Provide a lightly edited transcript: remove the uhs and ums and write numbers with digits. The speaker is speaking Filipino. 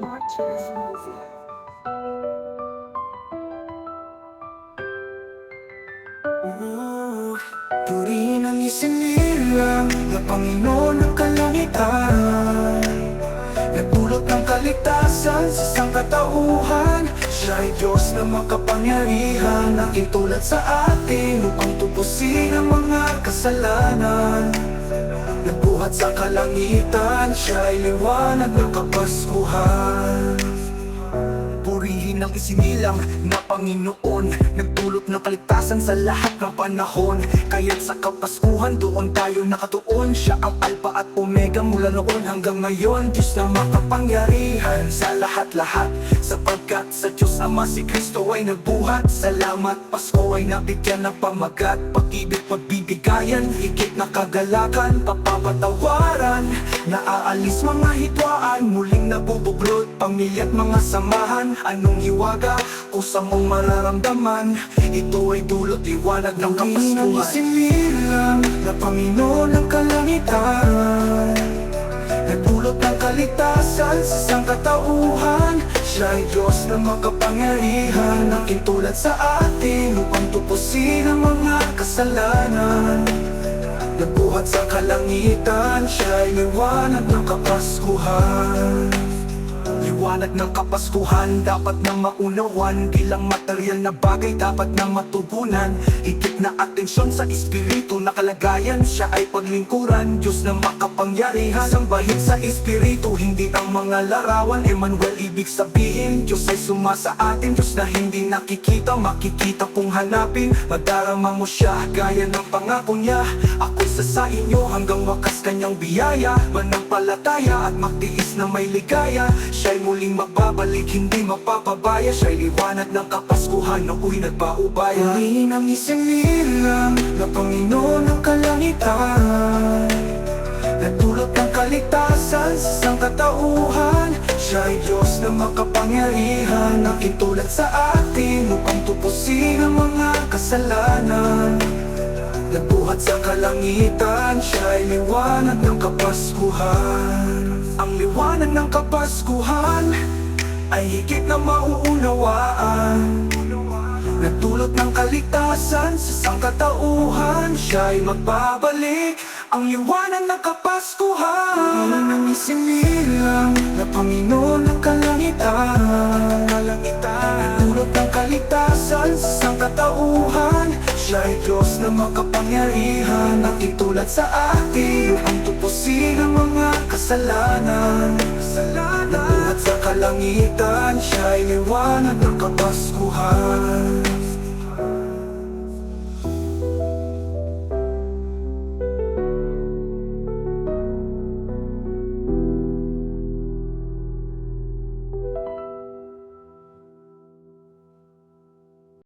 Martinez Movie. Purihin ang isinilang na Panginoon ng kalangitan, nagdulot ng kaligtasan sa sangkatauhan. Siya ay Diyos na makapangyarihan, naging tulad sa atin upang tupusin ang mga kasalanan. Nagbuhat sa kalangitan, siya ay liwanag ng kapaskuhan. Purihin ang isinilang na Panginoon, nagdulot ng kaligtasan sa lahat ng panahon. Kaya't sa Kapaskuhan doon tayo nakatuon. Siya ang Alpha at Omega mula noon hanggang ngayon. Diyos na makapangyarihan sa lahat-lahat, sapagkat sa Diyos Ama si Kristo ay nagbuhat. Salamat, Pasko ay nabigyan ng pamagat, pag-ibig, pagbibigayan, higit na kagalakan, papapatawaran, naaalis mga hidwaan, muling nabubuglot pamilya at mga samahan. Anong hiwaga kusa mong mararamdaman? Ito ay dulot liwanag ng Kapaskuhan. Isinilang na Panginoon ng kalangitan, nagdulot ng kaligtasan sa sangkatauhan. Siya ay Diyos na makapangyarihan, naging tulad sa atin upang tupusin ang mga kasalanan. Nagbuhat sa kalangitan, siya ay liwanag ng Kapaskuhan. Liwanag ng Kapaskuhan, dapat na maunawan. Bilang material na bagay, dapat na matugunan. Higit na atensyon sa espiritu na kalagayan. Siya ay paglingkuran, Diyos na makapangyarihan. Sambahin sa espiritu, hindi ang mga larawan. Emmanuel, ibig sabihin, Diyos ay sumasa atin. Diyos na hindi nakikita, makikita kung hanapin. Madarama mo siya, gaya ng pangako niya. Ako'y sa inyo hanggang wakas kanyang biyaya. Manampalataya at magtiis na may ligaya. Siya'y muling magbabalik, hindi mapapabaya. Siya'y liwanag ng Kapaskuhan, ako'y nagpaubaya. Purihin ang isinilang na Panginoon ng kalangitan, nagdulot ng kaligtasan sa sangkatauhan. Siya ay Diyos na makapangyarihan, naging tulad sa atin upang tupusin ang mga kasalanan. Nagbuhat sa kalangitan, siya ay liwanag ng Kapaskuhan. Ang liwanag ng Kapaskuhan ay higit na mauunawaan, nagdulot ng kaligtasan sa sangkatauhan. Siya ay magbabalik, ang liwanag ng Kapaskuhan. Ang isinilang na Panginoon ng kalangitan, nagdulot ng kaligtasan sa sangkatauhan. Siya ay Diyos na makapangyarihan, naging tulad sa atin upang tupusin ang mga kasalanan. Nagbuhat sa kalangitan, siya ay liwanag ng Kapaskuhan.